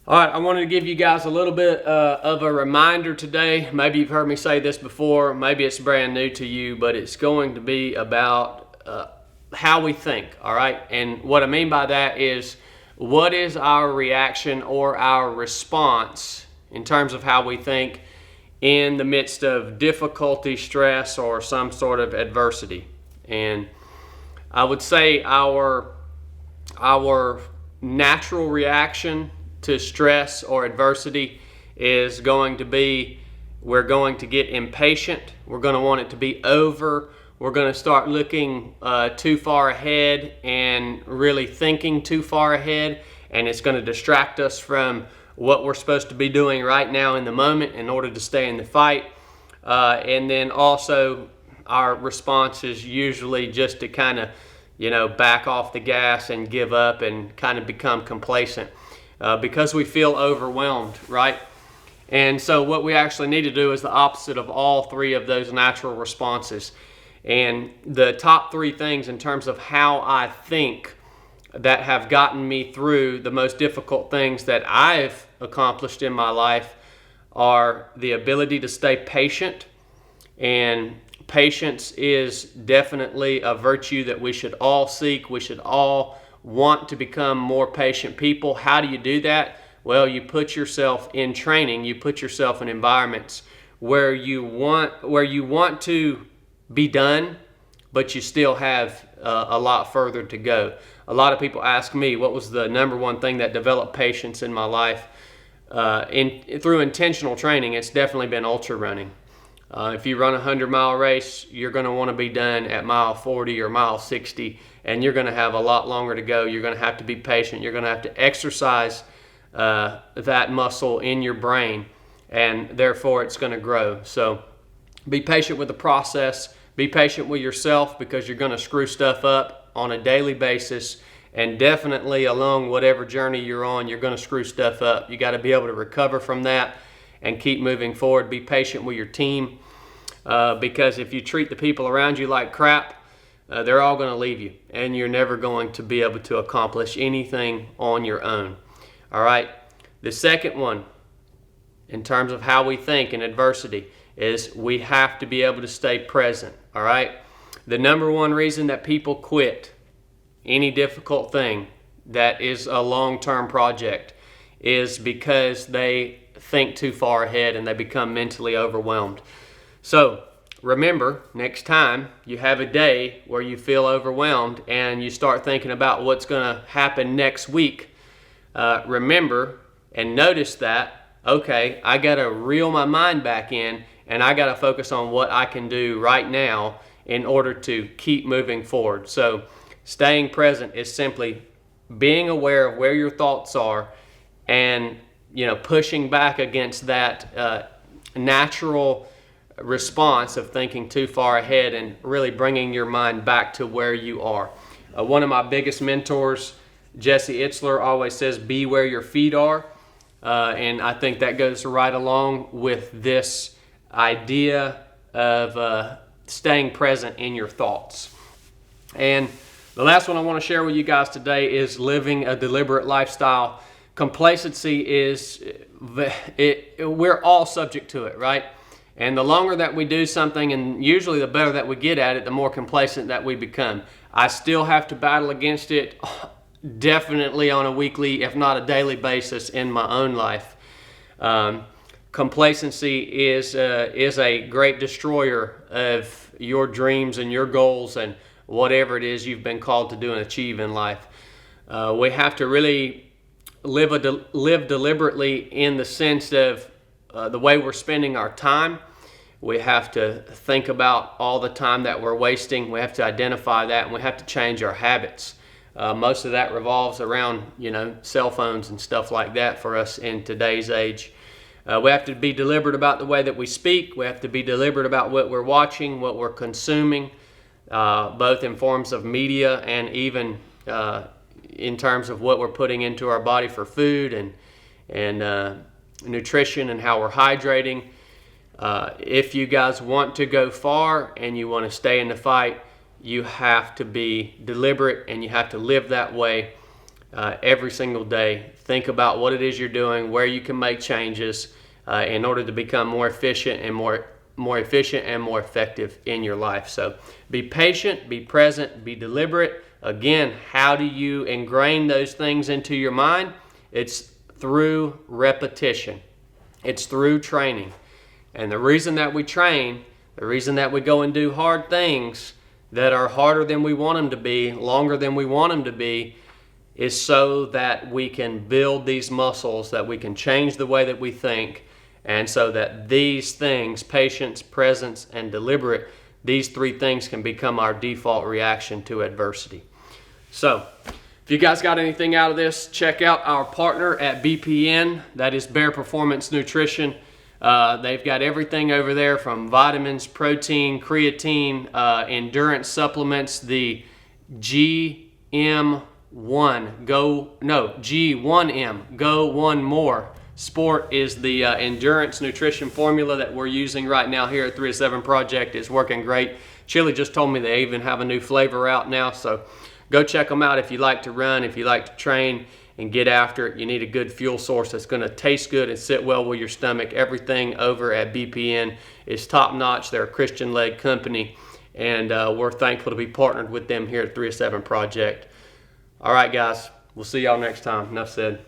All right, I wanted to give you guys a little bit of a reminder today. Maybe you've heard me say this before, maybe it's brand new to you, but it's going to be about how we think, all right? And what I mean by that is, what is our reaction or our response in terms of how we think in the midst of difficulty, stress, or some sort of adversity? And I would say our natural reaction to stress or adversity is going to be, we're going to get impatient. We're going to want it to be over. We're going to start looking too far ahead and really thinking too far ahead, and it's going to distract us from what we're supposed to be doing right now in the moment in order to stay in the fight. And then also our response is usually just to kind of back off the gas and give up and kind of become complacent because we feel overwhelmed, right? And so what we actually need to do is the opposite of all three of those natural responses. And the top three things in terms of how I think that have gotten me through the most difficult things that I've accomplished in my life are the ability to stay patient. And patience is definitely a virtue that we should all seek. We should all want to become more patient people. How do you do that? Well, you put yourself in training. You put yourself in environments where you want to be done, but you still have a lot further to go. A lot of people ask me, what was the number one thing that developed patience in my life? Through intentional training, it's definitely been ultra running. If you run a 100-mile race, you're going to want to be done at mile 40 or mile 60, and you're going to have a lot longer to go. You're going to have to be patient. You're going to have to exercise that muscle in your brain, and therefore it's going to grow. So be patient with the process. Be patient with yourself, because you're going to screw stuff up on a daily basis, and definitely along whatever journey you're on, you're going to screw stuff up. You got to be able to recover from that and keep moving forward. Be patient with your team, because if you treat the people around you like crap, they're all going to leave you, and you're never going to be able to accomplish anything on your own. All right. The second one, in terms of how we think in adversity, is we have to be able to stay present. All right. The number one reason that people quit any difficult thing that is a long-term project is because they think too far ahead and they become mentally overwhelmed. So remember, next time you have a day where you feel overwhelmed and you start thinking about what's going to happen next week, remember and notice that, okay, I got to reel my mind back in, and I got to focus on what I can do right now in order to keep moving forward. So staying present is simply being aware of where your thoughts are and pushing back against that natural response of thinking too far ahead and really bringing your mind back to where you are. One of my biggest mentors, Jesse Itzler, always says, be where your feet are. And I think that goes right along with this idea of staying present in your thoughts. And the last one I want to share with you guys today is living a deliberate lifestyle. Complacency we're all subject to it, right? And the longer that we do something, and usually the better that we get at it, the more complacent that we become. I still have to battle against it definitely on a weekly, if not a daily basis in my own life. Complacency is a great destroyer of your dreams and your goals and whatever it is you've been called to do and achieve in life. We have to really live deliberately in the sense of the way we're spending our time. We have to think about all the time that we're wasting. We have to identify that, and we have to change our habits. Most of that revolves around cell phones and stuff like that for us in today's age. We have to be deliberate about the way that we speak. We have to be deliberate about what we're watching, what we're consuming, both in forms of media and even in terms of what we're putting into our body for food and nutrition and how we're hydrating. If you guys want to go far and you want to stay in the fight, you have to be deliberate and you have to live that way every single day. Think about what it is you're doing, where you can make changes in order to become more efficient and more effective in your life. So be patient, be present, be deliberate. Again, how do you ingrain those things into your mind? It's through repetition. It's through training. And the reason that we train, the reason that we go and do hard things that are harder than we want them to be, longer than we want them to be, is so that we can build these muscles, that we can change the way that we think, and so that these things, patience, presence, and deliberate, these three things can become our default reaction to adversity. So, if you guys got anything out of this, check out our partner at BPN, that is Bear Performance Nutrition. They've got everything over there from vitamins, protein, creatine, endurance supplements, the G1M, Go One More Sport is the endurance nutrition formula that we're using right now here at 3 to 7 Project. It's working great. Chili just told me they even have a new flavor out now, so go check them out if you like to run, if you like to train and get after it. You need a good fuel source that's going to taste good and sit well with your stomach. Everything over at BPN is top notch. They're a Christian-led company, and we're thankful to be partnered with them here at 3 to 7 Project. All right, guys, we'll see y'all next time. Enough said.